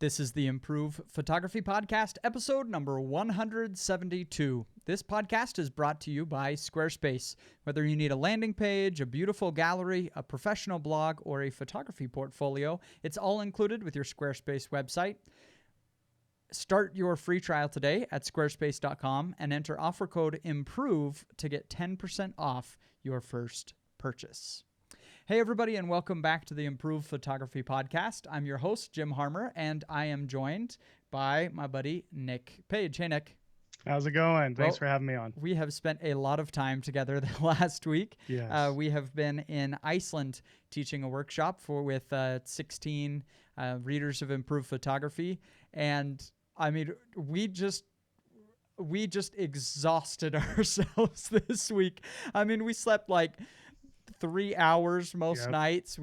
This is the Improve Photography Podcast, episode number 172. This podcast is brought to you by Squarespace. Whether you need a landing page, a beautiful gallery, a professional blog, or a photography portfolio, it's all included with your Squarespace website. Start your free trial today at squarespace.com and enter offer code IMPROVE to get 10% off your first purchase. Hey, everybody, and welcome back to the Improve Photography Podcast. I'm your host, Jim Harmer, and I am joined by my buddy, Nick Page. Hey, Nick. How's it going? Thanks for having me on. We have spent a lot of time together the last week. Yes. We have been in Iceland teaching a workshop with 16 readers of Improve Photography, and I mean, we just exhausted ourselves this week. I mean, we slept like 3 hours most nights.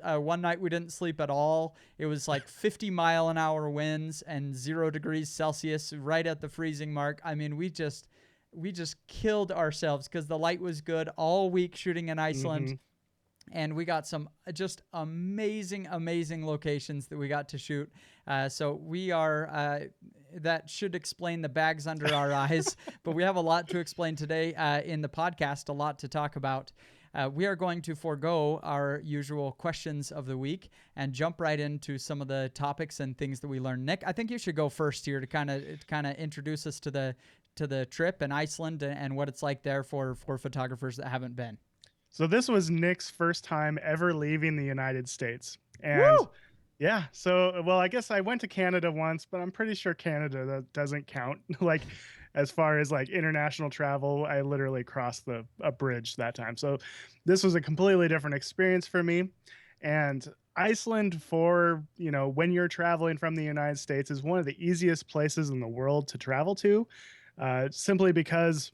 One night we didn't sleep at all. It was like 50-mile-an-hour winds and 0 degrees Celsius, right at the freezing mark. I mean, we just killed ourselves because the light was good all week shooting in Iceland. Mm-hmm. And we got some just amazing locations that we got to shoot. So we are, that should explain the bags under our eyes. But we have a lot to explain today in the podcast, a lot to talk about. We are going to forego our usual questions of the week and jump right into some of the topics and things that we learned. Nick, I think you should go first here to kind of introduce us to the trip in Iceland and what it's like there for photographers that haven't been. So this was Nick's first time ever leaving the United States. And Woo! Yeah, so, well, I guess I went to Canada once, but I'm pretty sure Canada that doesn't count. Like, as far as like international travel, I literally crossed a bridge that time. So this was a completely different experience for me. And Iceland, for, when you're traveling from the United States, is one of the easiest places in the world to travel to, simply because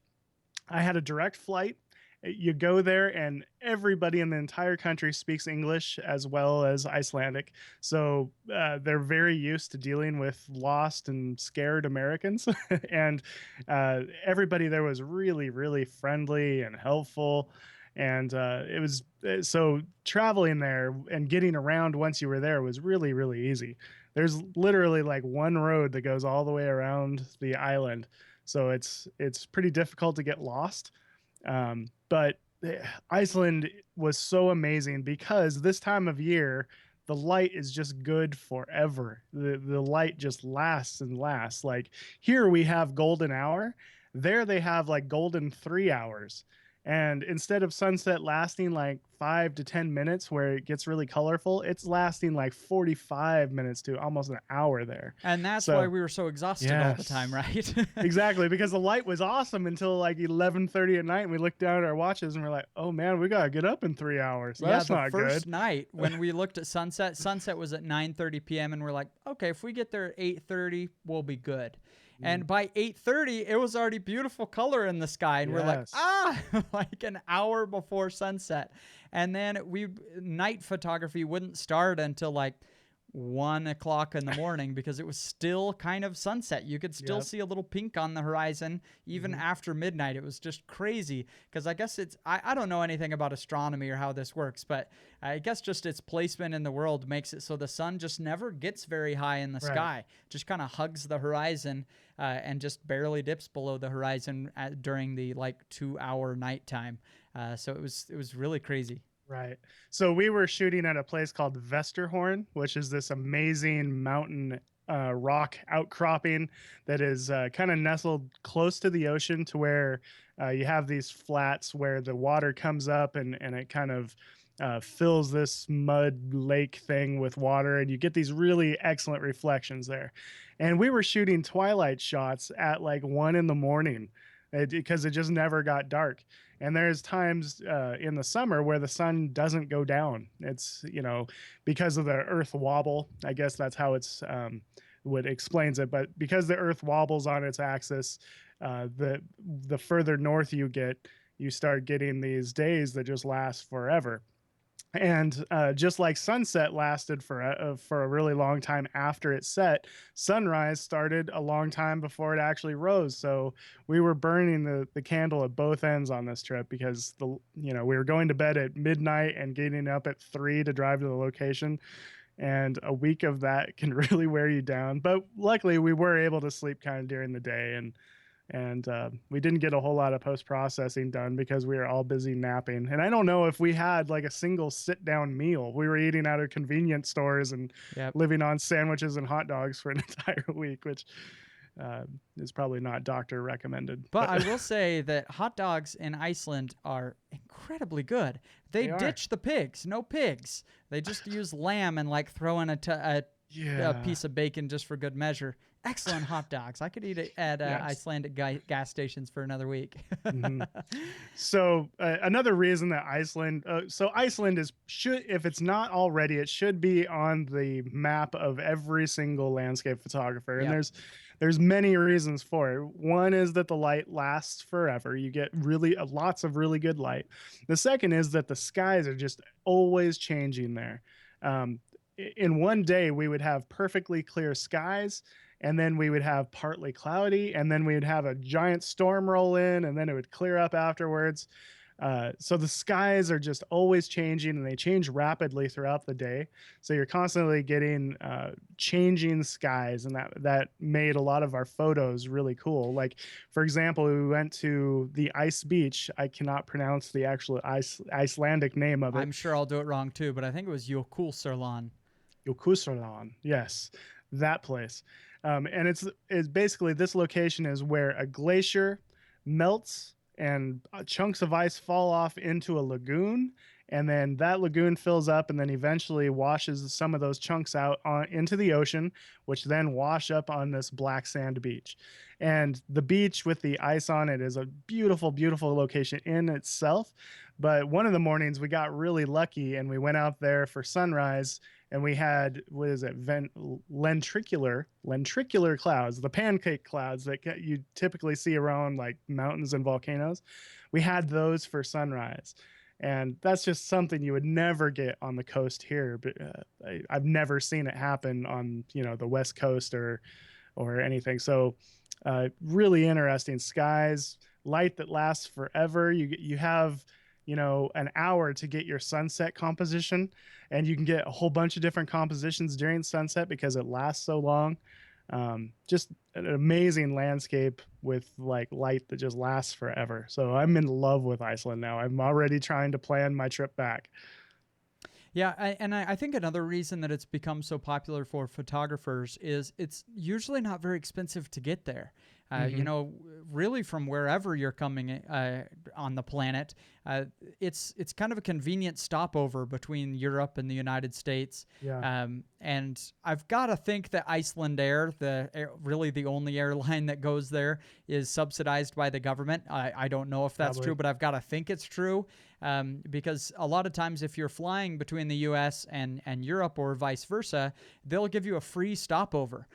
I had a direct flight. You go there and everybody in the entire country speaks English as well as Icelandic. So they're very used to dealing with lost and scared Americans. And everybody there was really, really friendly and helpful. And it was so traveling there and getting around once you were there was really, really easy. There's literally like one road that goes all the way around the island. So it's pretty difficult to get lost. But Iceland was so amazing because this time of year, the light is just good forever. The light just lasts and lasts. Like here we have golden hour. There they have like golden 3 hours. And instead of sunset lasting like 5 to 10 minutes where it gets really colorful, it's lasting like 45 minutes to almost an hour there. And that's why we were so exhausted all the time, right? Exactly, because the light was awesome until like 11:30 at night, and we looked down at our watches and we're like, oh man, we got to get up in 3 hours. That's not good. The first night when we looked at sunset was at 9:30 p.m. and we're like, okay, if we get there at 8:30, we'll be good. And by 8:30, it was already beautiful color in the sky. And we're like, like an hour before sunset. And then night photography wouldn't start until like 1 o'clock in the morning because it was still kind of sunset. You could still see a little pink on the horizon even after midnight. It was just crazy because I guess I don't know anything about astronomy or how this works, but I guess just its placement in the world makes it so the sun just never gets very high in the sky. Just kind of hugs the horizon and just barely dips below the horizon during the like 2-hour nighttime. So it was really crazy. Right. So we were shooting at a place called Vesterhorn, which is this amazing mountain rock outcropping that is kind of nestled close to the ocean to where you have these flats where the water comes up and it kind of fills this mud lake thing with water, and you get these really excellent reflections there. And we were shooting twilight shots at like 1 a.m. Because it just never got dark. And there's times in the summer where the sun doesn't go down. It's, because of the earth wobble. I guess that's how it's what explains it. But because the earth wobbles on its axis, the further north you get, you start getting these days that just last forever. And just like sunset lasted for a really long time after it set, sunrise started a long time before it actually rose. So we were burning the candle at both ends on this trip because we were going to bed at midnight and getting up at 3 to drive to the location. and a week of that can really wear you down. But luckily, we were able to sleep kind of during the day, and we didn't get a whole lot of post processing done because we were all busy napping. And I don't know if we had like a single sit down meal. We were eating out of convenience stores and Yep. living on sandwiches and hot dogs for an entire week, which is probably not doctor recommended. But I will say that hot dogs in Iceland are incredibly good. They They are. ditch the pigs. No pigs. They just use lamb and like throw in a Yeah. piece of bacon just for good measure. Excellent hot dogs. I could eat it at Yes. Icelandic gas stations for another week. Mhm. So another reason that Iceland is should if it's not already, it should be on the map of every single landscape photographer. And Yep. there's many reasons for it. One is that the light lasts forever. You get really lots of really good light. The second is that the skies are just always changing there. Um, in one day, we would have perfectly clear skies, and then we would have partly cloudy, and then we would have a giant storm roll in, and then it would clear up afterwards. So the skies are just always changing, and they change rapidly throughout the day. So you're constantly getting changing skies, and that made a lot of our photos really cool. Like, for example, we went to the ice beach. I cannot pronounce the actual Icelandic name of it. I'm sure I'll do it wrong too, but I think it was Jökulsárlón. Yokusaran, yes, that place. And it's basically this location is where a glacier melts and chunks of ice fall off into a lagoon, and then that lagoon fills up and then eventually washes some of those chunks out into the ocean, which then wash up on this black sand beach. And the beach with the ice on it is a beautiful, beautiful location in itself. But one of the mornings we got really lucky and we went out there for sunrise, and we had, what is it, lentricular clouds, the pancake clouds that you typically see around like mountains and volcanoes. We had those for sunrise, and that's just something you would never get on the coast here. But I've never seen it happen on the West Coast or anything. So really interesting skies, light that lasts forever. You have an hour to get your sunset composition, and you can get a whole bunch of different compositions during sunset because it lasts so long. Just an amazing landscape with like light that just lasts forever. So I'm in love with Iceland now. I'm already trying to plan my trip back. Yeah, I think another reason that it's become so popular for photographers is it's usually not very expensive to get there. Hmm. Really from wherever you're coming on the planet, it's kind of a convenient stopover between Europe and the United States. Yeah, And I've got to think that Icelandair, really the only airline that goes there, is subsidized by the government. I don't know if that's probably. true, but I've got to think it's true. Because a lot of times if you're flying between the US and Europe or vice versa, they'll give you a free stopover.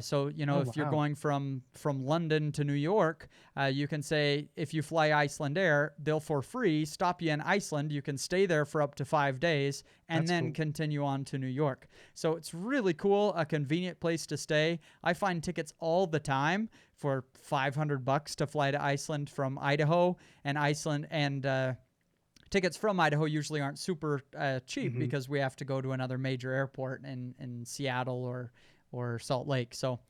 So, Oh, if you're wow. going from London to New York, you can say, if you fly Icelandair, they'll for free stop you in Iceland. You can stay there for up to 5 days and That's then cool. continue on to New York. So it's really cool, a convenient place to stay. I find tickets all the time for $500 to fly to Iceland from Idaho, and tickets from Idaho usually aren't super cheap Hmm. because we have to go to another major airport in Seattle or Salt Lake. So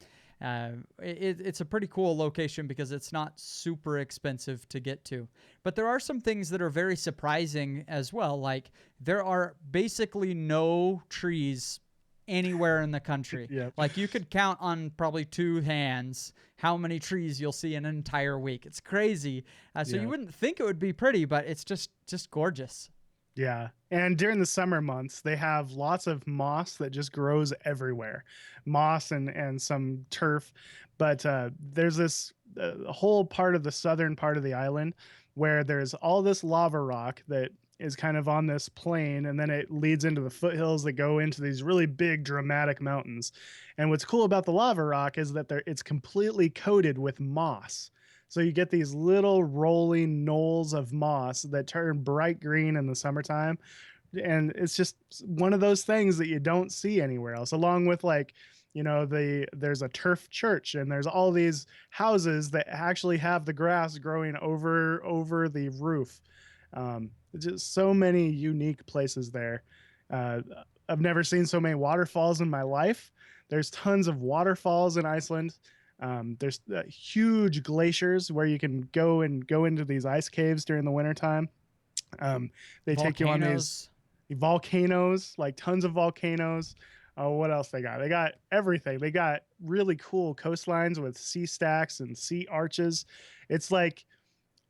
it's a pretty cool location because it's not super expensive to get to. But there are some things that are very surprising as well. Like there are basically no trees anywhere in the country. Yeah. Like you could count on probably two hands how many trees you'll see in an entire week. It's crazy. So you Yeah. wouldn't think it would be pretty, but it's just gorgeous. Yeah. And during the summer months, they have lots of moss that just grows everywhere. Moss and some turf. But there's this whole part of the southern part of the island where there's all this lava rock that is kind of on this plain, and then it leads into the foothills that go into these really big dramatic mountains. And what's cool about the lava rock is that it's completely coated with moss. So you get these little rolling knolls of moss that turn bright green in the summertime. And it's just one of those things that you don't see anywhere else, along with like, there's a turf church, and there's all these houses that actually have the grass growing over the roof. Just so many unique places there. Uh, I've never seen so many waterfalls in my life. There's tons of waterfalls in Iceland. There's huge glaciers where you can go into these ice caves during the wintertime. They take you on these Volcanoes. volcanoes, like tons of volcanoes. Oh, what else they got? They got everything. They got really cool coastlines with sea stacks and sea arches. It's like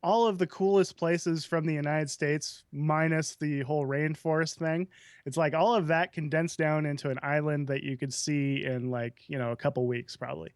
all of the coolest places from the United States, minus the whole rainforest thing. It's like all of that condensed down into an island that you could see in like, a couple weeks probably.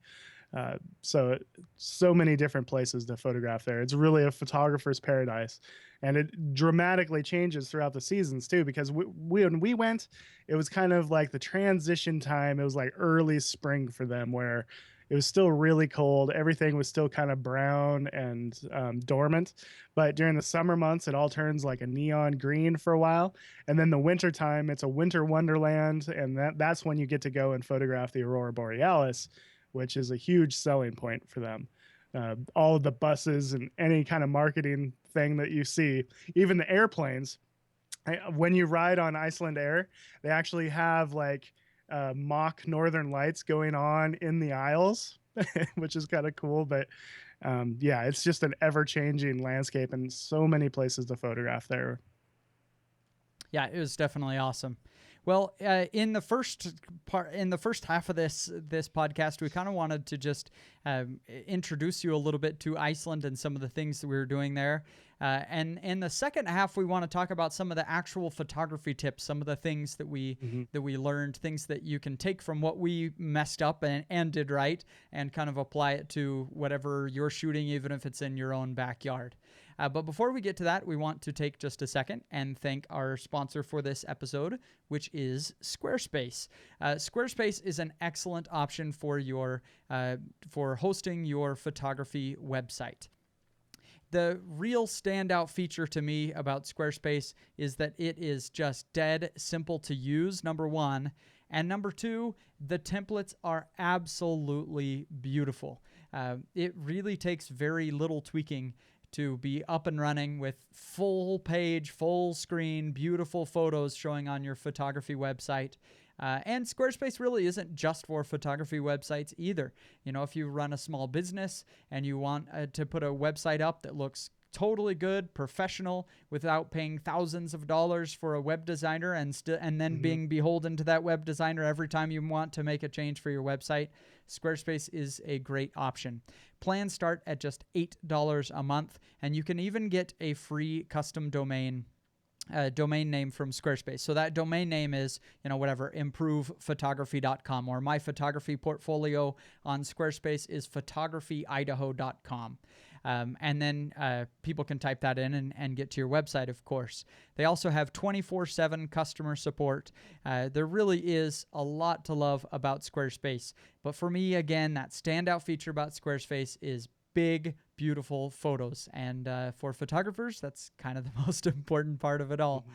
So many different places to photograph there. It's really a photographer's paradise, and it dramatically changes throughout the seasons too. Because when we went, it was kind of like the transition time. It was like early spring for them, where it was still really cold. Everything was still kind of brown and dormant. But during the summer months, it all turns like a neon green for a while. And then the winter time, it's a winter wonderland, and that's when you get to go and photograph the aurora borealis, which is a huge selling point for them. All of the buses and any kind of marketing thing that you see, even the airplanes, when you ride on Iceland Air, they actually have like mock northern lights going on in the aisles, which is kind of cool. But yeah, it's just an ever changing landscape and so many places to photograph there. Yeah, it was definitely awesome. Well, in the first half of this podcast, we kind of wanted to just introduce you a little bit to Iceland and some of the things that we were doing there. And in the second half, we want to talk about some of the actual photography tips, some of the things that we learned, things that you can take from what we messed up and did right, and kind of apply it to whatever you're shooting, even if it's in your own backyard. But before we get to that, we want to take just a second and thank our sponsor for this episode, which is Squarespace. Squarespace is an excellent option for for hosting your photography website. The real standout feature to me about Squarespace is that it is just dead simple to use, number one. And number two, the templates are absolutely beautiful. It really takes very little tweaking to be up and running with full page, full screen, beautiful photos showing on your photography website. And Squarespace really isn't just for photography websites either. If you run a small business and you want to put a website up that looks totally good, professional, without paying thousands of dollars for a web designer and then being beholden to that web designer every time you want to make a change for your website, Squarespace is a great option. Plans start at just $8 a month, and you can even get a free custom domain name from Squarespace. So that domain name is, improvephotography.com, or my photography portfolio on Squarespace is photography.idaho.com. And then people can type that in and get to your website, of course. They also have 24/7 customer support. There really is a lot to love about Squarespace. But for me, again, that standout feature about Squarespace is big, beautiful photos. And for photographers, that's kind of the most important part of it all.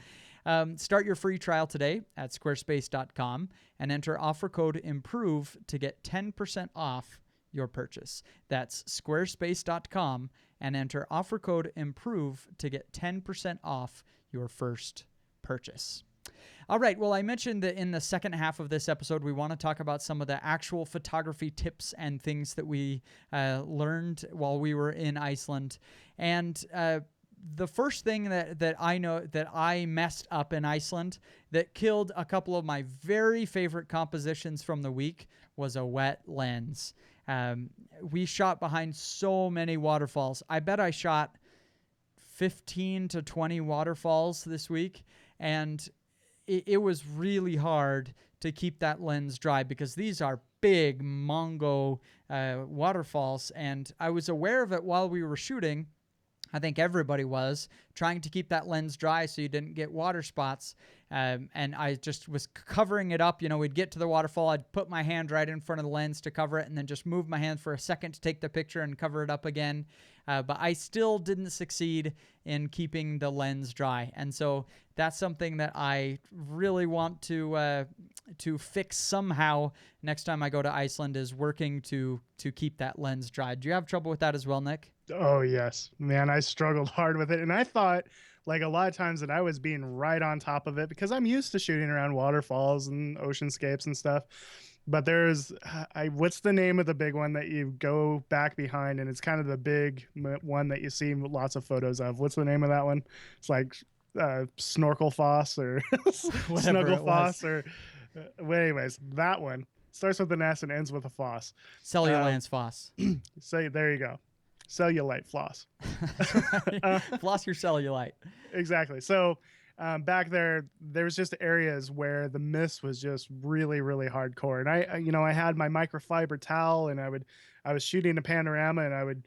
Start your free trial today at squarespace.com and enter offer code IMPROVE to get 10% off your purchase. That's squarespace.com and enter offer code IMPROVE to get 10% off your first purchase. All right, well, I mentioned that in the second half of this episode, we want to talk about some of the actual photography tips and things that we learned while we were in Iceland. And the first thing that I know that I messed up in Iceland that killed a couple of my very favorite compositions from the week was a wet lens. We shot behind so many waterfalls. I bet I shot 15 to 20 waterfalls this week, and it was really hard to keep that lens dry because these are big Mongo waterfalls, and I was aware of it while we were shooting. I think everybody was trying to keep that lens dry so you didn't get water spots. And I just was covering it up. We'd get to the waterfall. I'd put my hand right in front of the lens to cover it and then just move my hand for a second to take the picture and cover it up again. But I still didn't succeed in keeping the lens dry. And so that's something that I really want to fix somehow next time I go to Iceland, is working to keep that lens dry. Do you have trouble with that as well, Nick? Oh yes, man, I struggled hard with it. And I thought like a lot of times that I was being right on top of it because I'm used to shooting around waterfalls and oceanscapes and stuff. But there's, what's the name of the big one that you go back behind, and it's kind of the big one that you see lots of photos of. What's the name of that one? It's like Snorkel Foss or Snuggle Foss or, well, anyways, that one starts with an S and ends with a Foss. Cellulance Foss. So there you go. Cellulite floss. Floss your cellulite. Exactly. So back there was just areas where the mist was just really, really hardcore. And I had my microfiber towel, and I was shooting a panorama, and I would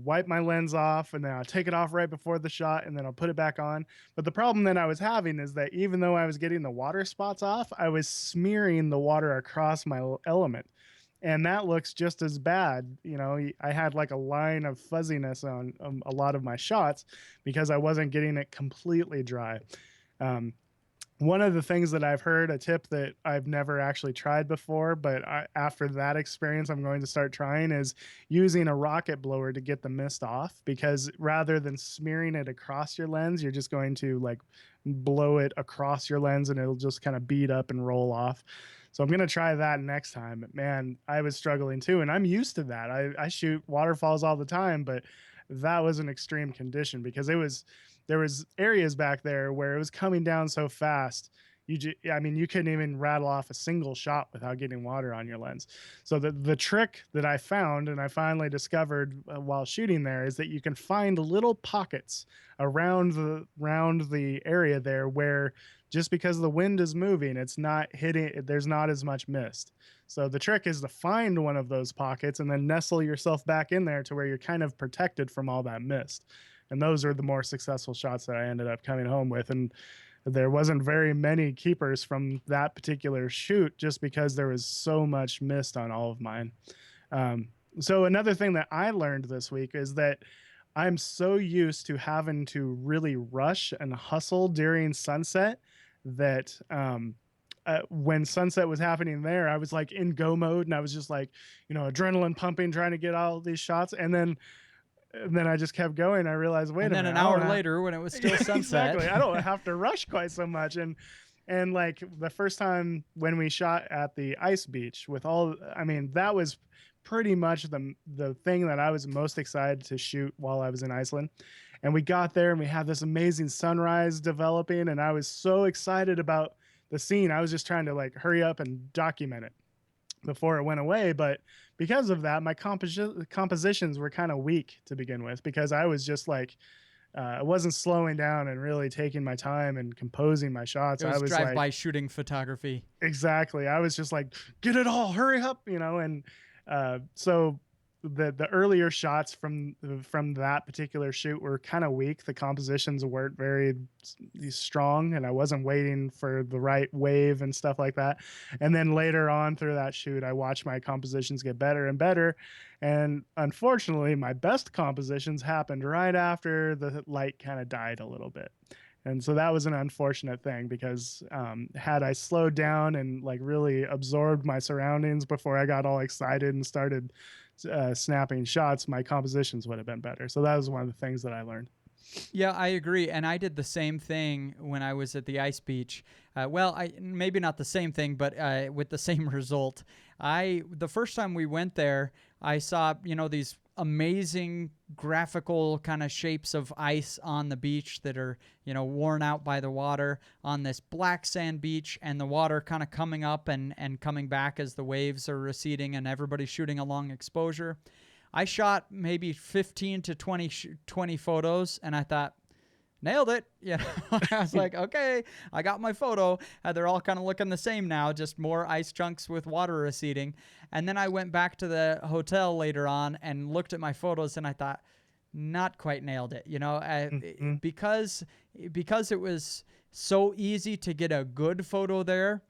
wipe my lens off, and then I'll take it off right before the shot, and then I'll put it back on. But the problem that I was having is that even though I was getting the water spots off, I was smearing the water across my element. And that looks just as bad. I had like a line of fuzziness on a lot of my shots because I wasn't getting it completely dry. One of the things that I've heard, a tip that I've never actually tried before, but after that experience, I'm going to start trying, is using a rocket blower to get the mist off, because rather than smearing it across your lens, you're just going to like blow it across your lens and it'll just kind of bead up and roll off. So I'm going to try that next time. Man, I was struggling too. And I'm used to that. I shoot waterfalls all the time, but that was an extreme condition because there was areas back there where it was coming down so fast. You couldn't even rattle off a single shot without getting water on your lens. So the trick that I found, and I finally discovered while shooting there, is that you can find little pockets around the area there where, just because the wind is moving, it's not hitting, there's not as much mist. So the trick is to find one of those pockets and then nestle yourself back in there to where you're kind of protected from all that mist. And those are the more successful shots that I ended up coming home with. And there wasn't very many keepers from that particular shoot just because there was so much mist on all of mine. So another thing that I learned this week is that I'm so used to having to really rush and hustle during sunset that when sunset was happening there, I was like in go mode, and I was just like, adrenaline pumping, trying to get all these shots. And then I just kept going. I realized, wait a minute. And then an hour later, when it was still sunset, exactly, I don't have to rush quite so much. And like the first time when we shot at the ice beach that was pretty much the thing that I was most excited to shoot while I was in Iceland. And we got there and we had this amazing sunrise developing, and I was so excited about the scene. I was just trying to like hurry up and document it before it went away. But because of that, my compositions were kind of weak to begin with, because I was just like, I wasn't slowing down and really taking my time and composing my shots. It was I was drive-by shooting photography. Exactly. I was just like, get it all, hurry up, and so the earlier shots from that particular shoot were kind of weak. The compositions weren't very strong, and I wasn't waiting for the right wave and stuff like that. And then later on through that shoot, I watched my compositions get better and better. And unfortunately, my best compositions happened right after the light kind of died a little bit. And so that was an unfortunate thing, because had I slowed down and like really absorbed my surroundings before I got all excited and started snapping shots, my compositions would have been better. So that was one of the things that I learned. Yeah, I agree. And I did the same thing when I was at the ice beach. Maybe not the same thing, but with the same result. The first time we went there, I saw, these amazing graphical kind of shapes of ice on the beach that are, worn out by the water on this black sand beach, and the water kind of coming up and coming back as the waves are receding and everybody's shooting a long exposure. I shot maybe 15 to 20 photos, and I thought, nailed it. I was like, okay, I got my photo. They're all kind of looking the same now, just more ice chunks with water receding. And then I went back to the hotel later on and looked at my photos, and I thought, not quite nailed it. Because it was so easy to get a good photo there,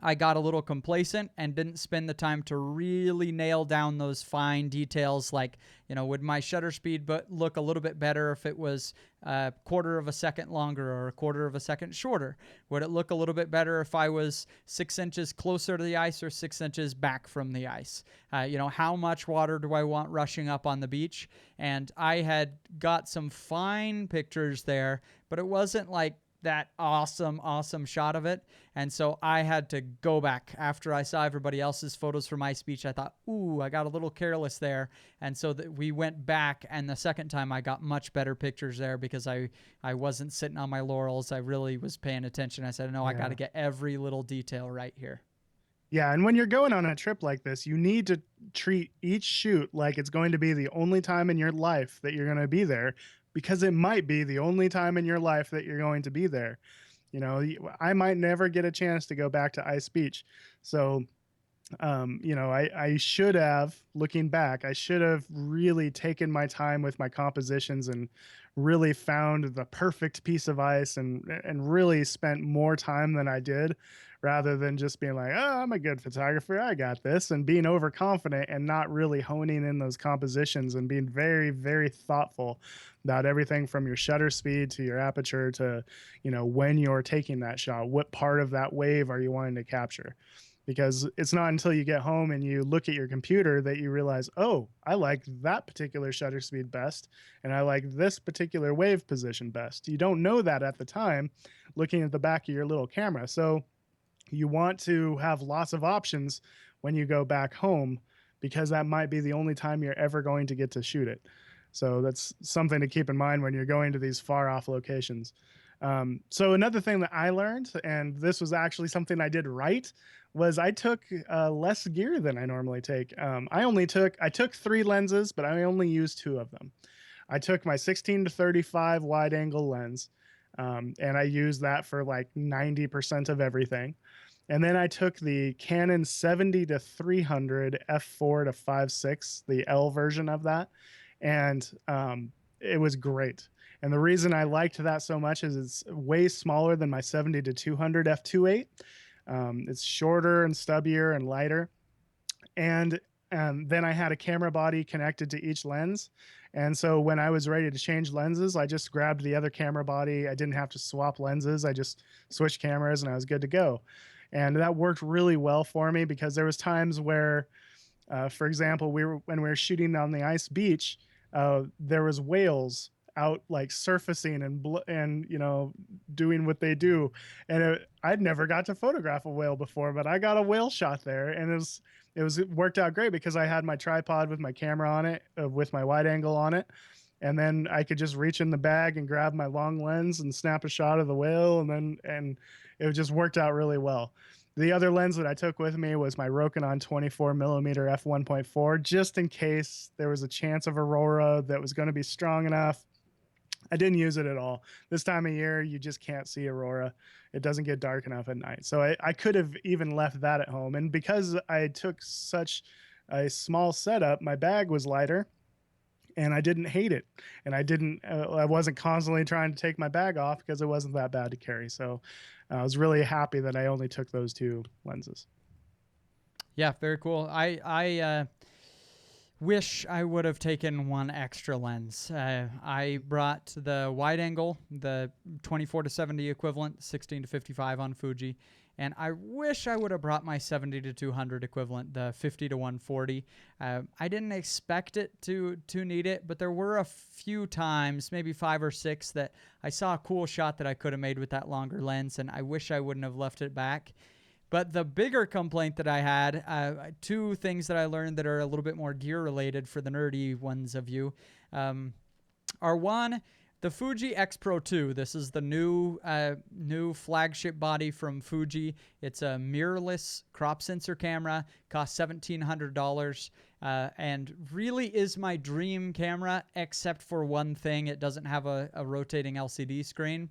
I got a little complacent and didn't spend the time to really nail down those fine details. Like, would my shutter speed look a little bit better if it was a quarter of a second longer or a quarter of a second shorter? Would it look a little bit better if I was 6 inches closer to the ice or 6 inches back from the ice? How much water do I want rushing up on the beach? And I had got some fine pictures there, but it wasn't like that awesome shot of it. And so I had to go back after I saw everybody else's photos from Ice Beach. I thought, ooh, I got a little careless there. And so we went back, and the second time I got much better pictures there because I wasn't sitting on my laurels. I really was paying attention. I said, no, I got to get every little detail right here. Yeah, and when you're going on a trip like this, you need to treat each shoot like it's going to be the only time in your life that you're going to be there, because it might be the only time in your life that you're going to be there. I might never get a chance to go back to Ice Beach. So, I should have, looking back, I should have really taken my time with my compositions and really found the perfect piece of ice and really spent more time than I did, rather than just being like, oh, I'm a good photographer, I got this, and being overconfident and not really honing in those compositions and being very, very thoughtful about everything from your shutter speed to your aperture to, when you're taking that shot, what part of that wave are you wanting to capture? Because it's not until you get home and you look at your computer that you realize, oh, I like that particular shutter speed best, and I like this particular wave position best. You don't know that at the time looking at the back of your little camera. So you want to have lots of options when you go back home, because that might be the only time you're ever going to get to shoot it. So that's something to keep in mind when you're going to these far off locations. So another thing that I learned, and this was actually something I did right, was I took less gear than I normally take. I took 3 lenses, but I only used 2 of them. I took my 16-35 wide angle lens, and I used that for like 90% of everything. And then I took the Canon 70-300 f4-5.6, the L version of that, and it was great. And the reason I liked that so much is it's way smaller than my 70-200 f2.8. It's shorter and stubbier and lighter. And then I had a camera body connected to each lens. And so when I was ready to change lenses, I just grabbed the other camera body. I didn't have to swap lenses. I just switched cameras and I was good to go. And that worked really well for me, because there was times where, for example, when we were shooting on the Ice Beach, there was whales out like surfacing and doing what they do, and I'd never got to photograph a whale before, but I got a whale shot there, and it worked out great because I had my tripod with my camera on it, with my wide angle on it, and then I could just reach in the bag and grab my long lens and snap a shot of the whale, and it just worked out really well. The other lens that I took with me was my Rokinon 24mm f1.4, just in case there was a chance of aurora that was going to be strong enough. I didn't use it at all. This time of year, you just can't see aurora. It doesn't get dark enough at night. So I could have even left that at home. And because I took such a small setup, my bag was lighter, and I didn't hate it. And I wasn't constantly trying to take my bag off because it wasn't that bad to carry. So I was really happy that I only took those 2 lenses. Yeah, very cool. I wish I would have taken 1 extra lens. I brought the wide angle, the 24-70 equivalent, 16-55 on Fuji, and I wish I would have brought my 70-200 equivalent, the 50-140. I didn't expect it to need it, but there were a few times, maybe 5 or 6, that I saw a cool shot that I could have made with that longer lens, and I wish I wouldn't have left it back. But the bigger complaint that I had, 2 things that I learned that are a little bit more gear related for the nerdy ones of you, are 1, the Fuji X Pro 2. This is the new flagship body from Fuji. It's a mirrorless crop sensor camera, costs $1,700, and really is my dream camera, except for one thing: it doesn't have a rotating LCD screen.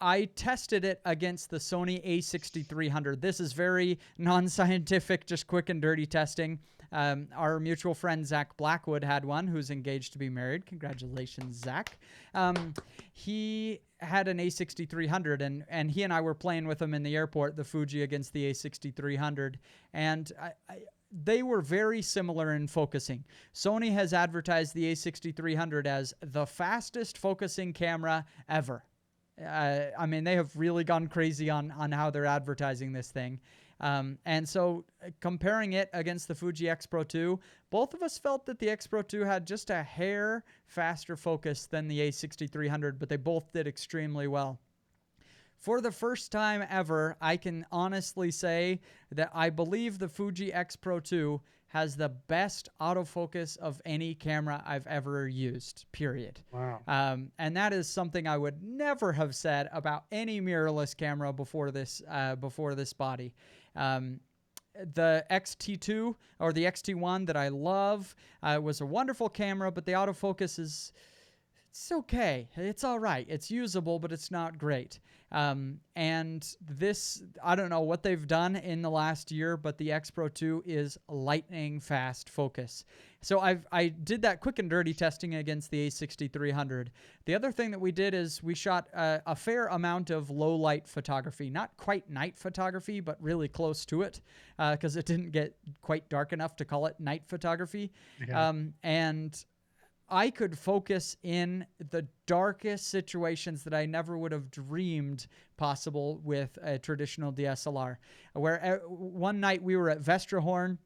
I tested it against the Sony a6300. This is very non-scientific, just quick and dirty testing. Our mutual friend Zach Blackwood had one, who's engaged to be married. Congratulations, Zach. He had an A6300, and he and I were playing with him in the airport, the Fuji against the A6300, and they were very similar in focusing. Sony has advertised the A6300 as the fastest focusing camera ever. I mean, they have really gone crazy on how they're advertising this thing. And so comparing it against the Fuji X Pro 2, both of us felt that the X Pro 2 had just a hair faster focus than the A6300, but they both did extremely well. For the first time ever, I can honestly say that I believe the Fuji X Pro 2 has the best autofocus of any camera I've ever used, period. Wow. And that is something I would never have said about any mirrorless camera before this body. The XT2 or the XT1 that I love was a wonderful camera, but the autofocus it's okay. It's all right. It's usable, but it's not great. And this, I don't know what they've done in the last year, but the X Pro 2 is lightning fast focus. So I did that quick and dirty testing against the A6300. The other thing that we did is we shot a fair amount of low light photography, not quite night photography, but really close to it, because it didn't get quite dark enough to call it night photography. Yeah. And I could focus in the darkest situations that I never would have dreamed possible with a traditional DSLR. Where one night we were at Vestrahorn,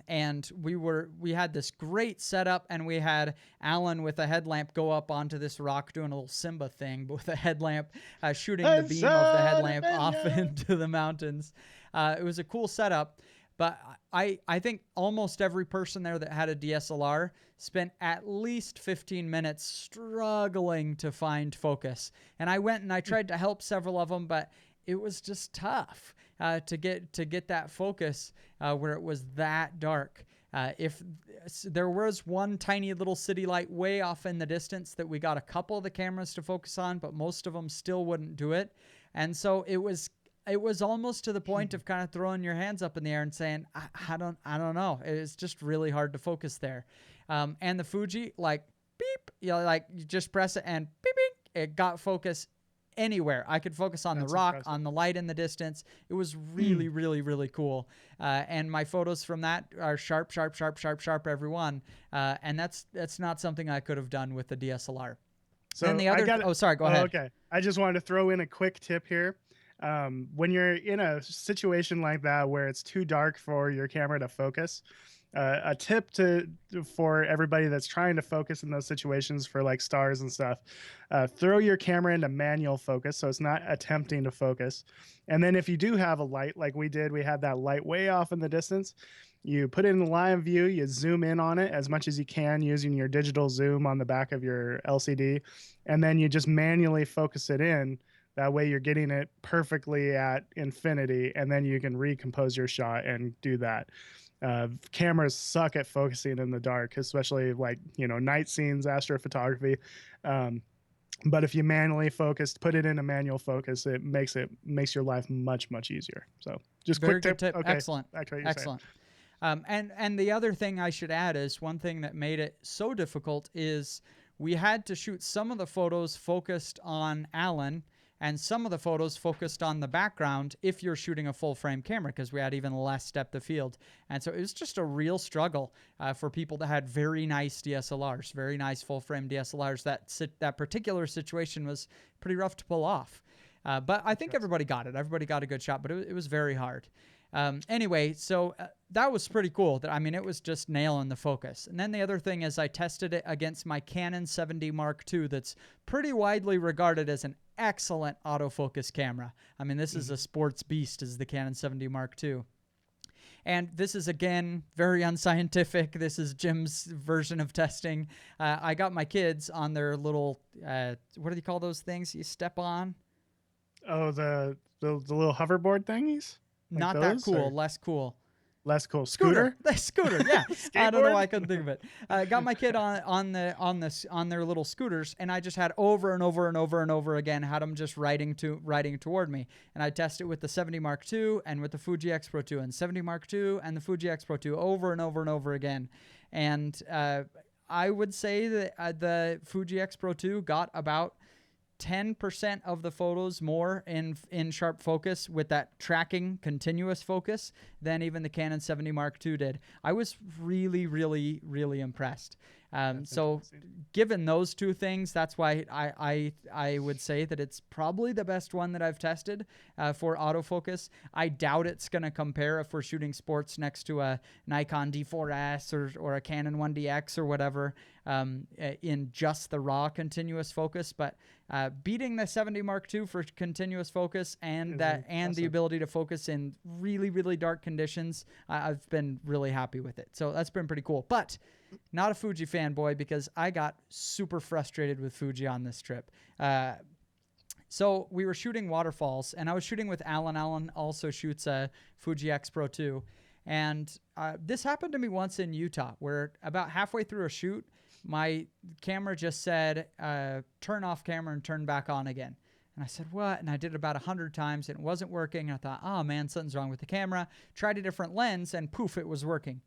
and we had this great setup, and we had Alan with a headlamp go up onto this rock doing a little Simba thing, but with a headlamp shooting the beam of the headlamp off into the mountains. It was a cool setup. But I think almost every person there that had a DSLR spent at least 15 minutes struggling to find focus. And I went and I tried to help several of them, but it was just tough to get that focus where it was that dark. If there was one tiny little city light way off in the distance that we got a couple of the cameras to focus on, but most of them still wouldn't do it. And so it was almost to the point of kind of throwing your hands up in the air and saying, I don't know. It's just really hard to focus there. And the Fuji, like, beep, like you just press it and beep, beep, it got focus anywhere. I could focus on the rock, impressive. On the light in the distance. It was really, really, really cool. And my photos from that are sharp, every one. And that's not something I could have done with the DSLR. So and the other, sorry, go ahead. Okay. I just wanted to throw in a quick tip here. When you're in a situation like that where it's too dark for your camera to focus, a tip for everybody that's trying to focus in those situations for like stars and stuff, throw your camera into manual focus so it's not attempting to focus. And then if you do have a light like we did, we had that light way off in the distance, you put it in the live view, you zoom in on it as much as you can using your digital zoom on the back of your LCD, and then you just manually focus it in. That way you're getting it perfectly at infinity, and then you can recompose your shot and do that. Cameras suck at focusing in the dark, especially like, night scenes, astrophotography. But if you manually put it in a manual focus, it makes your life much, much easier. So just very quick tip. Okay. Excellent. Excellent. And the other thing I should add is one thing that made it so difficult is we had to shoot some of the photos focused on Alan, and some of the photos focused on the background if you're shooting a full frame camera, because we had even less depth of field. And so it was just a real struggle for people that had very nice DSLRs, very nice full frame DSLRs. That particular situation was pretty rough to pull off. But I think everybody got it. Everybody got a good shot, but it was very hard. Anyway, so that was pretty cool. It was just nailing the focus. And then the other thing is I tested it against my Canon 7D Mark II that's pretty widely regarded as an excellent autofocus camera. This is a sports beast, is the Canon 7D Mark II. And this is, again, very unscientific. This is Jim's version of testing. I got my kids on their little, what do you call those things you step on? Oh, the little hoverboard thingies? Like not those, that cool, or? Less cool. Less cool. Scooter. The scooter. Yeah. I don't know why I Skateboard? couldn't think of it. Got my kid on their little scooters, and I just had over and over and over and over again had them just riding toward me. And I tested with the 70 Mark II and with the Fuji X Pro 2 and 70 Mark II and the Fuji X Pro 2 over and over and over again. And I would say that the Fuji X Pro 2 got about 10% of the photos more in sharp focus with that tracking continuous focus than even the Canon 70 Mark II did. I was really, really, really impressed. So given those two things, that's why I would say that it's probably the best one that I've tested for autofocus. I doubt it's going to compare if we're shooting sports next to a Nikon D4S or a Canon 1DX or whatever in just the raw continuous focus. But beating the 70 Mark II for continuous focus and the ability to focus in really, really dark conditions, I've been really happy with it. So that's been pretty cool. But not a Fuji fanboy because I got super frustrated with Fuji on this trip. So we were shooting waterfalls, and I was shooting with Alan. Alan also shoots a Fuji X Pro 2. And this happened to me once in Utah, where about halfway through a shoot, my camera just said, turn off camera and turn back on again. And I said, what? And I did it about 100 times, and it wasn't working. And I thought, oh, man, something's wrong with the camera. Tried a different lens, and poof, it was working.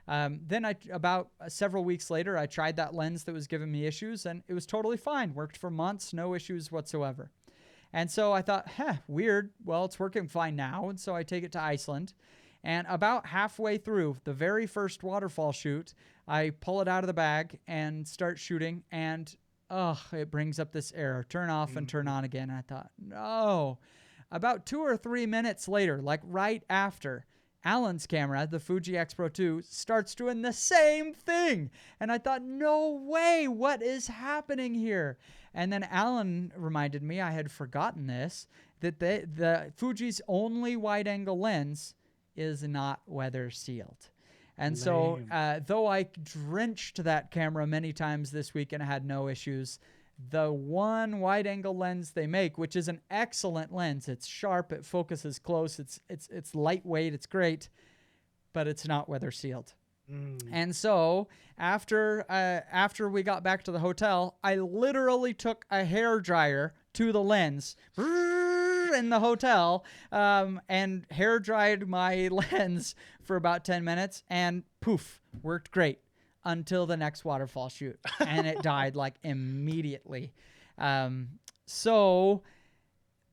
Then about several weeks later, I tried that lens that was giving me issues, and it was totally fine. Worked for months, no issues whatsoever. And so I thought, weird. Well, it's working fine now. And so I take it to Iceland. And about halfway through the very first waterfall shoot, I pull it out of the bag and start shooting. And, it brings up this error. Turn off and turn on again. And I thought, no. About 2 or 3 minutes later, like right after, Alan's camera, the Fuji X Pro 2, starts doing the same thing. And I thought, no way, what is happening here? And then Alan reminded me, I had forgotten this, that the Fuji's only wide-angle lens is not weather sealed. And so, though I drenched that camera many times this week and had no issues, the one wide-angle lens they make, which is an excellent lens, it's sharp, it focuses close, it's lightweight, it's great, but it's not weather sealed. And so after we got back to the hotel, I literally took a hair dryer to the lens in the hotel and hair dried my lens for about 10 minutes, and poof, worked great until the next waterfall shoot, and it died like immediately. So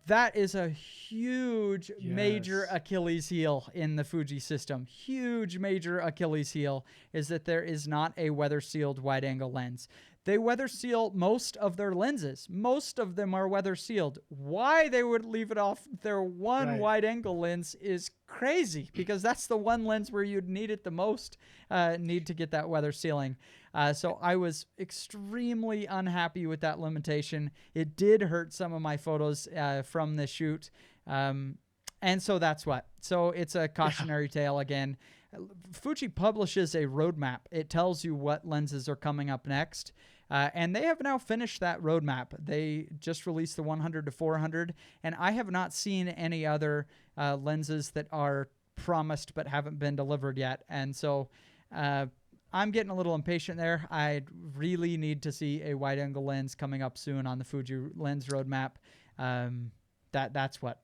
that is a huge, major Achilles heel in the Fuji system. Huge, major Achilles heel is that there is not a weather-sealed wide-angle lens. They weather seal most of their lenses. Most of them are weather sealed. Why they would leave it off their one wide-angle lens is crazy, because that's the one lens where you'd need it the most, need to get that weather sealing. So I was extremely unhappy with that limitation. It did hurt some of my photos from the shoot. And so that's what. So it's a cautionary tale again. Fuji publishes a roadmap. It tells you what lenses are coming up next. And they have now finished that roadmap. They just released the 100 to 400, and I have not seen any other lenses that are promised but haven't been delivered yet. And so I'm getting a little impatient there. I really need to see a wide-angle lens coming up soon on the Fuji lens roadmap. That's what.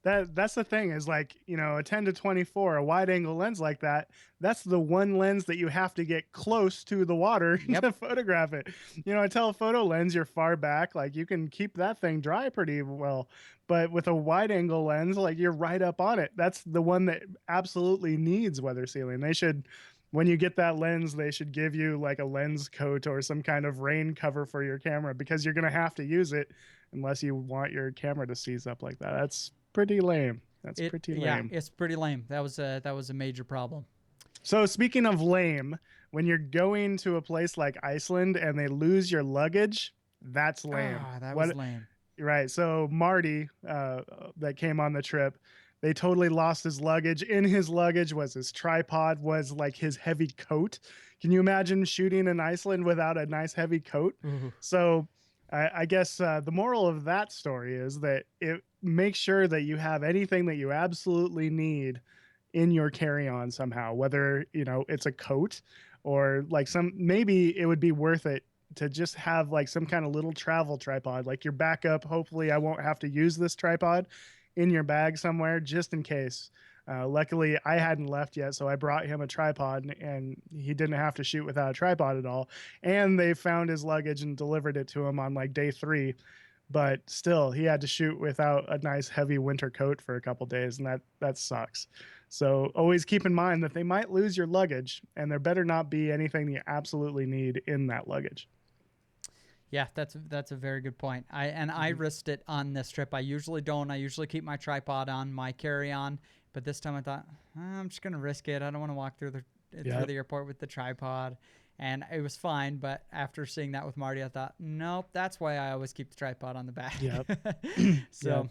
That's the thing is, like, you know, a 10 to 24, a wide angle lens like that, that's the one lens that you have to get close to the water to photograph it. You know, a telephoto lens, you're far back, like you can keep that thing dry pretty well, but with a wide angle lens, like you're right up on it. That's the one that absolutely needs weather sealing. They should, when you get that lens, they should give you like a lens coat or some kind of rain cover for your camera, because you're going to have to use it unless you want your camera to seize up like that. That's pretty lame. That's pretty lame. Yeah, it's pretty lame. That was a major problem. So speaking of lame, when you're going to a place like Iceland and they lose your luggage, that's lame. That was lame. Right. So Marty, that came on the trip, they totally lost his luggage. In his luggage was his tripod, was like his heavy coat. Can you imagine shooting in Iceland without a nice heavy coat? Ooh. So I guess the moral of that story is that it makes sure that you have anything that you absolutely need in your carry-on somehow, whether, it's a coat or like maybe it would be worth it to just have like some kind of little travel tripod, like your backup. Hopefully I won't have to use this tripod in your bag somewhere just in case. Luckily, I hadn't left yet, so I brought him a tripod, and he didn't have to shoot without a tripod at all. And they found his luggage and delivered it to him on like day 3, but still, he had to shoot without a nice heavy winter coat for a couple days, and that sucks. So always keep in mind that they might lose your luggage, and there better not be anything you absolutely need in that luggage. Yeah, that's a very good point. I risked it on this trip. I usually don't. I usually keep my tripod on my carry-on, but this time I thought, I'm just gonna risk it. I don't want to walk through the airport with the tripod, and it was fine. But after seeing that with Marty, I thought, nope, that's why I always keep the tripod on the back. Yep. So.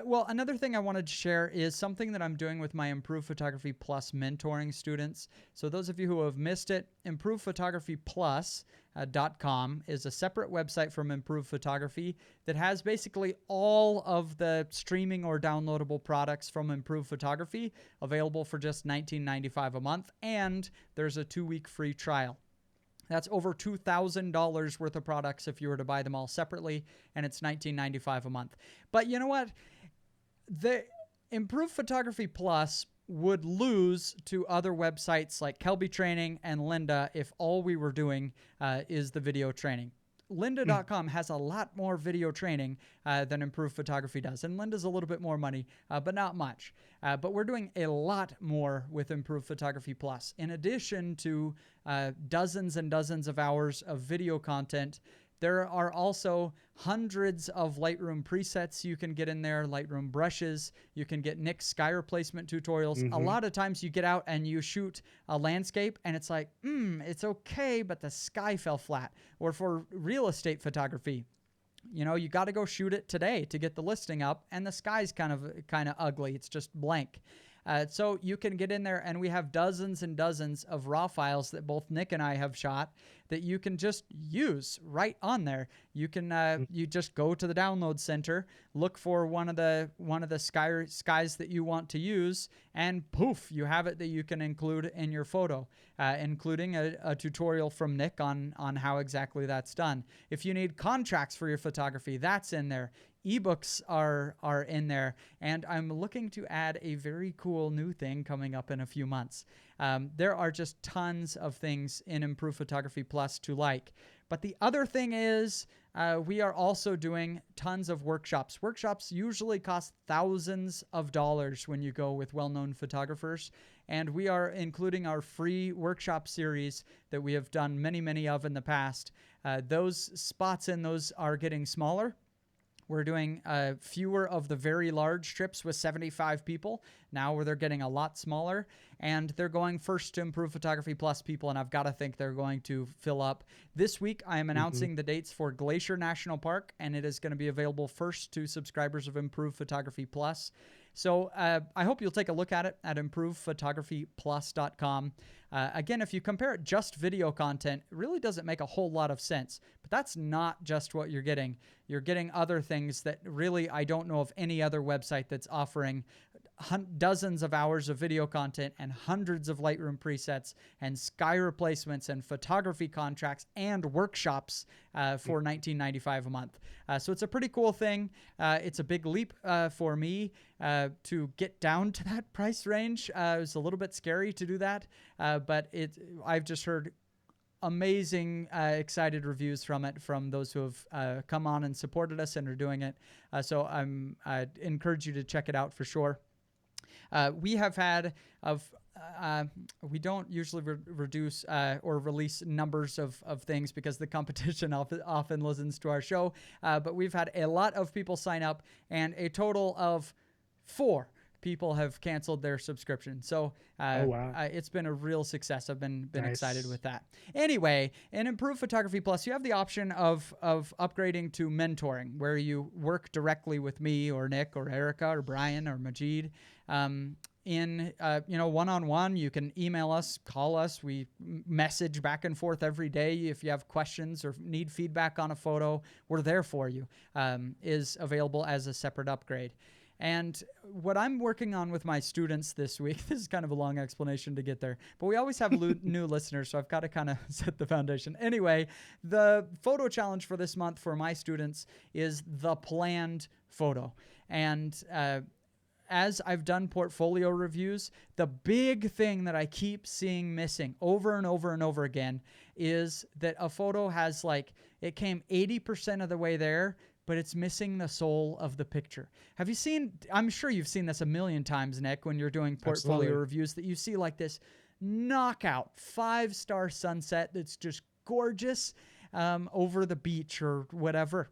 Well, another thing I wanted to share is something that I'm doing with my Improve Photography Plus mentoring students. So those of you who have missed it, improvephotographyplus.com is a separate website from Improve Photography that has basically all of the streaming or downloadable products from Improve Photography available for just $19.95 a month, and there's a 2-week free trial. That's over $2,000 worth of products if you were to buy them all separately, and it's $19.95 a month. But you know what? The Improve Photography Plus would lose to other websites like Kelby Training and Lynda if all we were doing is the video training. Lynda.com has a lot more video training than Improve Photography does. And Lynda's a little bit more money, but not much. But we're doing a lot more with Improve Photography Plus. In addition to dozens and dozens of hours of video content, there are also hundreds of Lightroom presets you can get in there, Lightroom brushes. You can get Nick's sky replacement tutorials. A lot of times you get out and you shoot a landscape and it's like, it's okay, but the sky fell flat. Or for real estate photography, you got to go shoot it today to get the listing up, and the sky's kind of ugly. It's just blank. So you can get in there, and we have dozens and dozens of raw files that both Nick and I have shot that you can just use right on there. You can you just go to the download center, look for one of the skies that you want to use, and poof, you have it that you can include in your photo, including a tutorial from Nick on how exactly that's done. If you need contracts for your photography, that's in there. Ebooks are in there, and I'm looking to add a very cool new thing coming up in a few months. There are just tons of things in Improve Photography Plus to like. But the other thing is we are also doing tons of workshops. Workshops usually cost thousands of dollars when you go with well-known photographers, and we are including our free workshop series that we have done many, many of in the past. Those spots in those are getting smaller. We're doing fewer of the very large trips with 75 people now, where they're getting a lot smaller, and they're going first to Improve Photography Plus people, and I've got to think they're going to fill up. This week, I am announcing the dates for Glacier National Park, and it is going to be available first to subscribers of Improve Photography Plus. So I hope you'll take a look at it at improvephotographyplus.com. Again, if you compare it just video content, it really doesn't make a whole lot of sense. But that's not just what you're getting. You're getting other things that really I don't know of any other website that's offering dozens of hours of video content and hundreds of Lightroom presets and sky replacements and photography contracts and workshops for $19.95 a month. So it's a pretty cool thing. It's a big leap for me to get down to that price range. It was a little bit scary to do that, but I've just heard amazing, excited reviews from it from those who have come on and supported us and are doing it. So I encourage you to check it out for sure. We have had we don't usually reduce or release numbers of things because the competition often listens to our show. But we've had a lot of people sign up, and a total of 4 people have canceled their subscription. So oh, wow. It's been a real success. I've been Nice. excited with that. Anyway, in Improve Photography Plus, you have the option of upgrading to mentoring, where you work directly with me or Nick or Erica or Brian or Majid. In one-on-one. You can email us, call us. We message back and forth every day. If you have questions or need feedback on a photo, we're there for you. Is available as a separate upgrade. And what I'm working on with my students this week, this is kind of a long explanation to get there, but we always have new listeners, so I've got to kind of set the foundation. Anyway, the photo challenge for this month for my students is the planned photo. And as I've done portfolio reviews, the big thing that I keep seeing missing over and over and over again is that a photo has it came 80% of the way there, but it's missing the soul of the picture. Have you seen, I'm sure you've seen this a million times, Nick, when you're doing portfolio reviews, that you see this knockout 5-star sunset that's just gorgeous over the beach or whatever.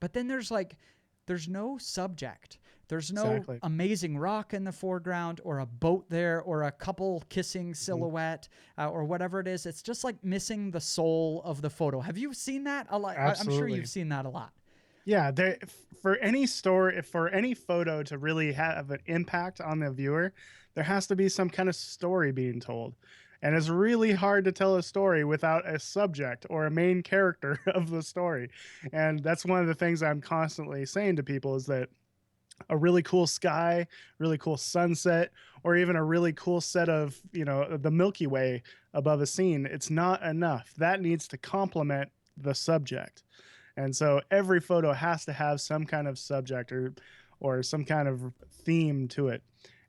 But then there's no subject. There's no amazing rock in the foreground or a boat there or a couple kissing silhouette or whatever it is. It's just missing the soul of the photo. Have you seen that a lot? I'm sure you've seen that a lot. Yeah, for any photo to really have an impact on the viewer, there has to be some kind of story being told. And it's really hard to tell a story without a subject or a main character of the story. And that's one of the things I'm constantly saying to people is that a really cool sky, really cool sunset, or even a really cool set of, the Milky Way above a scene, it's not enough. That needs to complement the subject. And so every photo has to have some kind of subject or some kind of theme to it.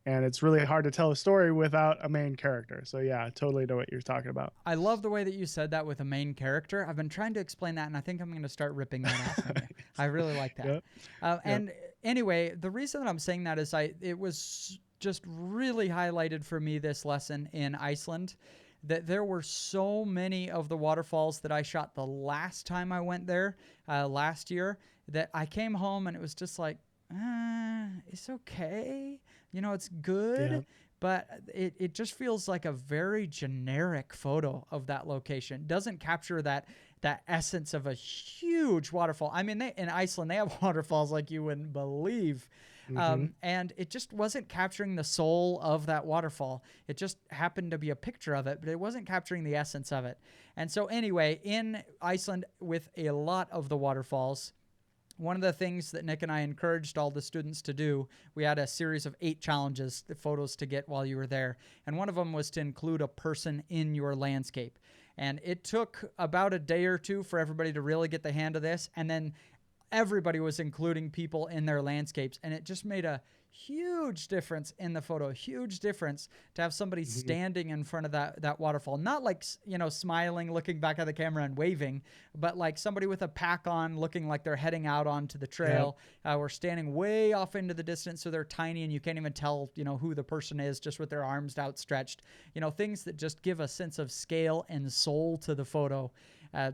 And it's really hard to tell a story without a main character. So yeah, I totally know what you're talking about. I love the way that you said that with a main character. I've been trying to explain that, and I think I'm going to start ripping that off from you. I really like that. And anyway, the reason that I'm saying that is it was just really highlighted for me this lesson in Iceland, that there were so many of the waterfalls that I shot the last time I went there last year that I came home and it was just it's okay. It's good, but it just feels like a very generic photo of that location. It doesn't capture that essence of a huge waterfall. I mean, in Iceland, they have waterfalls like you wouldn't believe. And it just wasn't capturing the soul of that waterfall. It just happened to be a picture of it, but it wasn't capturing the essence of it. And so anyway, in Iceland, with a lot of the waterfalls, one of the things that Nick and I encouraged all the students to do, we had a series of 8 challenges, the photos to get while you were there. And one of them was to include a person in your landscape. And it took about a day or two for everybody to really get the hang of this. And then everybody was including people in their landscapes. And it just made a huge difference in the photo, huge difference to have somebody standing in front of that waterfall, not smiling, looking back at the camera and waving, but somebody with a pack on looking like they're heading out onto the trail, or standing way off into the distance so they're tiny and you can't even tell who the person is just with their arms outstretched, things that just give a sense of scale and soul to the photo.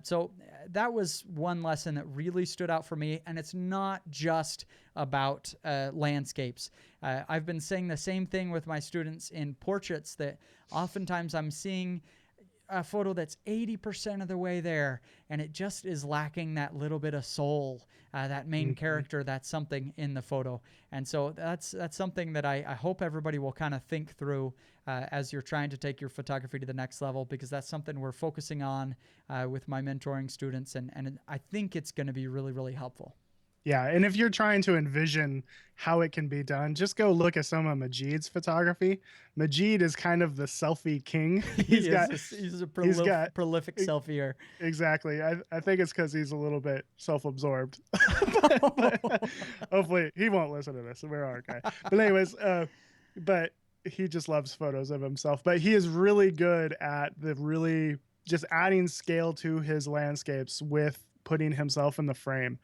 So that was one lesson that really stood out for me. And it's not just about landscapes. I've been saying the same thing with my students in portraits, that oftentimes I'm seeing a photo that's 80% of the way there, and it just is lacking that little bit of soul, that main character, that's something in the photo. And so that's something that I hope everybody will kind of think through as you're trying to take your photography to the next level, because that's something we're focusing on with my mentoring students, and I think it's going to be really, really helpful. Yeah, and if you're trying to envision how it can be done, just go look at some of Majid's photography. Majid is kind of the selfie king. He's a prolific selfier. Exactly. I think it's because he's a little bit self-absorbed. but hopefully he won't listen to this. We're all okay. But anyways, but he just loves photos of himself. But he is really good at just adding scale to his landscapes with putting himself in the frame.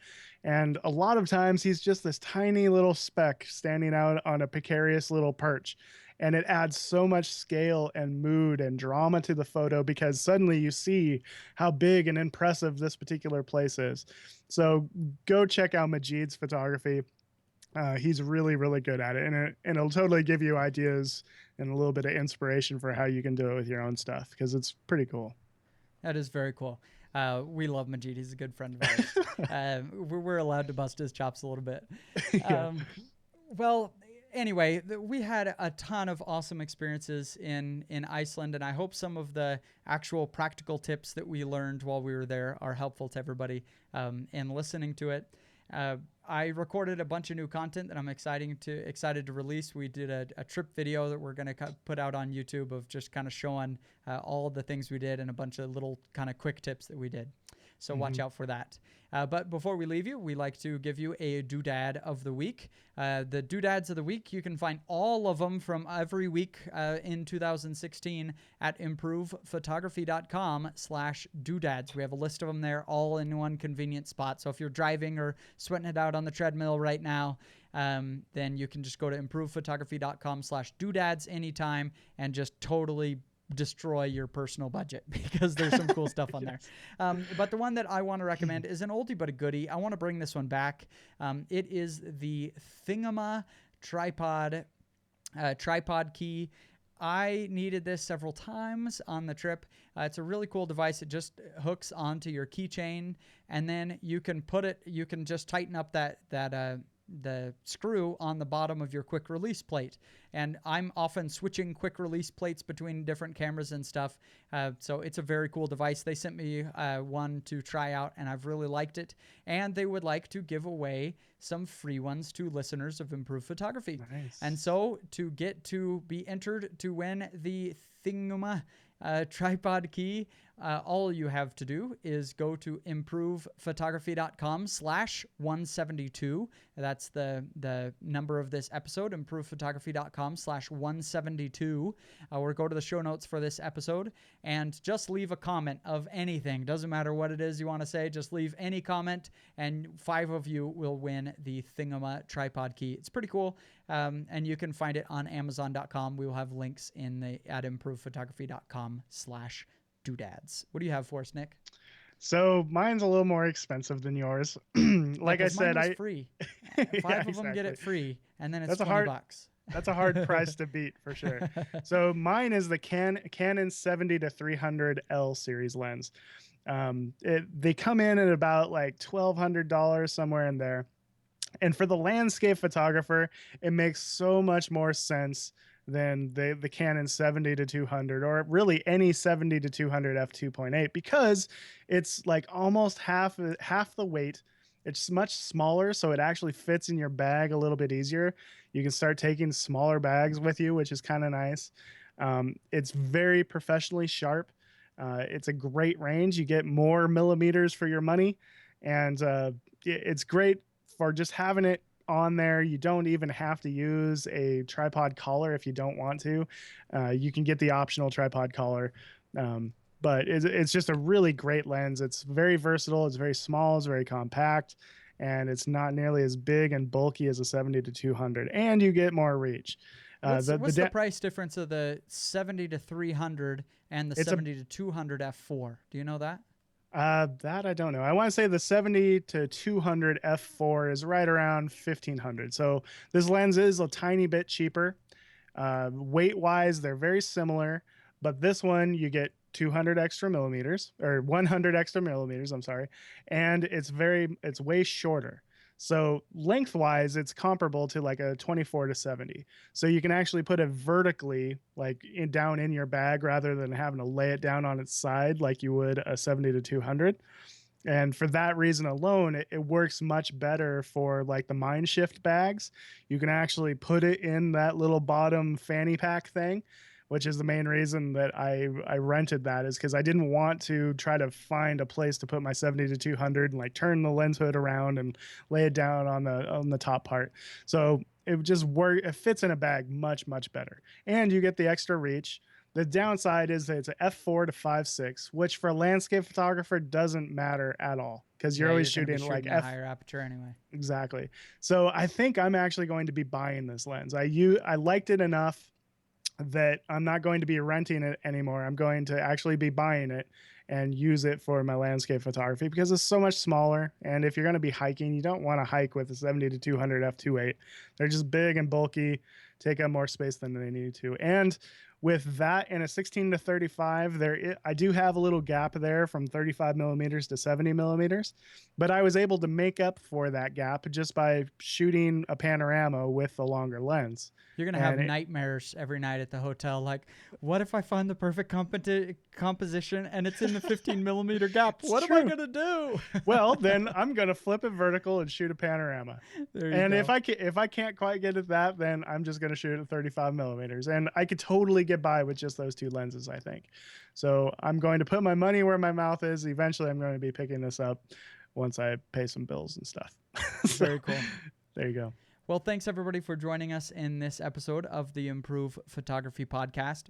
And a lot of times he's just this tiny little speck standing out on a precarious little perch. And it adds so much scale and mood and drama to the photo, because suddenly you see how big and impressive this particular place is. So go check out Majid's photography. He's really, really good at it. And it'll totally give you ideas and a little bit of inspiration for how you can do it with your own stuff, because it's pretty cool. That is very cool. We love Majid. He's a good friend of ours. We're allowed to bust his chops a little bit. Well, anyway, we had a ton of awesome experiences in Iceland, and I hope some of the actual practical tips that we learned while we were there are helpful to everybody in listening to it. I recorded a bunch of new content that I'm excited to release. We did a trip video that we're going to put out on YouTube of just kind of showing all the things we did and a bunch of little kind of quick tips that we did. So watch out for that. But before we leave you, we like to give you a doodad of the week. The doodads of the week, you can find all of them from every week in 2016 at improvephotography.com/doodads. We have a list of them there, all in one convenient spot. So if you're driving or sweating it out on the treadmill right now, then you can just go to improvephotography.com/doodads anytime and just totally destroy your personal budget because there's some cool stuff on there. But the one that I want to recommend is an oldie but a goodie. I want to bring this one back. It is the Thingama tripod key. I needed this several times on the trip. It's a really cool device. It just hooks onto your keychain, and then you can just tighten up the screw on the bottom of your quick release plate. And I'm often switching quick release plates between different cameras and stuff. So it's a very cool device. They sent me one to try out, and I've really liked it. And they would like to give away some free ones to listeners of Improved Photography. Nice. And so to be entered to win the Thingama tripod key, all you have to do is go to improvephotography.com/172. That's the number of this episode, improvephotography.com/172. Or go to the show notes for this episode and just leave a comment of anything. Doesn't matter what it is you want to say, just leave any comment, and 5 of you will win the Thingama tripod key. It's pretty cool. And you can find it on Amazon.com. We will have links at improvephotography.com/doodads. What do you have for us, Nick? So mine's a little more expensive than yours. Like I said, mine was free. 5 of them get it free, and then it's $20. That's a hard price to beat for sure. So mine is the Canon 70-300 L series lens. They come in at about like $1,200, somewhere in there. And for the landscape photographer, it makes so much more sense than the Canon 70-200, or really any 70-200 f2.8, because it's like almost half the weight. It's much smaller, so it actually fits in your bag a little bit easier. You can start taking smaller bags with you, which is kind of nice. It's very professionally sharp. It's a great range. You get more millimeters for your money, and it's great for just having it on there. You don't even have to use a tripod collar if you don't want to. You can get the optional tripod collar. But it's just a really great lens. It's very versatile. It's very small. It's very compact. And it's not nearly as big and bulky as a 70-200. And you get more reach. What's the price difference of the 70-300 and the 70-200 f4? Do you know that? That I don't know. I want to say the 70-200 f4 is right around $1,500. So this lens is a tiny bit cheaper. Weight-wise, they're very similar. But this one, you get 200 extra millimeters, or 100 extra millimeters, I'm sorry. And it's way shorter. So lengthwise, it's comparable to like a 24-70. So you can actually put it vertically, like down in your bag, rather than having to lay it down on its side like you would a 70-200. And for that reason alone, it works much better for like the Mind Shift bags. You can actually put it in that little bottom fanny pack thing, which is the main reason that I rented that, is because I didn't want to try to find a place to put my 70-200 and like turn the lens hood around and lay it down on the top part. So it just it fits in a bag much, much better. And you get the extra reach. The downside is that it's an f4 to 5.6, which for a landscape photographer doesn't matter at all, because you're always shooting like a higher aperture anyway. Exactly. So I think I'm actually going to be buying this lens. I liked it enough that I'm not going to be renting it anymore. I'm going to actually be buying it and use it for my landscape photography, because it's so much smaller. And if you're going to be hiking, you don't want to hike with a 70-200 f2.8. They're just big and bulky, take up more space than they need to. And with that and a 16 to 35, I do have a little gap there from 35 millimeters to 70 millimeters, but I was able to make up for that gap just by shooting a panorama with the longer lens. You're going to have nightmares every night at the hotel. Like, what if I find the perfect composition and it's in the 15 millimeter gap? What am I going to do? Well, then I'm going to flip it vertical and shoot a panorama. And if I can't quite get at that, then I'm just going to shoot at 35 millimeters. And I could totally get by with just those two lenses, I think. So I'm going to put my money where my mouth is. Eventually, I'm going to be picking this up once I pay some bills and stuff. So, very cool. There you go. Well, thanks everybody for joining us in this episode of the Improve Photography Podcast.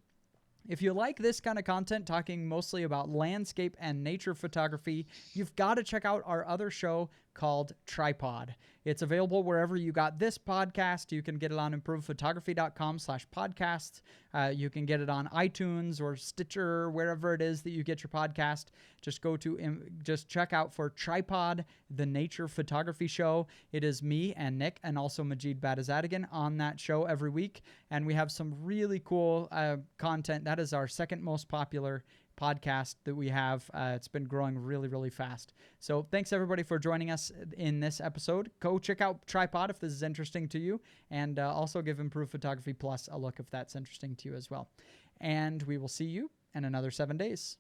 If you like this kind of content, talking mostly about landscape and nature photography, you've got to check out our other show called Tripod. It's available wherever you got this podcast. You can get it on improvephotography.com/podcasts. You can get it on iTunes or Stitcher, wherever it is that you get your podcast. Just go to, just check out for Tripod, the Nature Photography Show. It is me and Nick and also Majid Badazadigan on that show every week. And we have some really cool content. That is our second most popular podcast that we have. It's been growing really, really fast. So thanks everybody for joining us in this episode. Go check out Tripod if this is interesting to you, and also give Improve Photography Plus a look if that's interesting to you as well. And we will see you in another 7 days.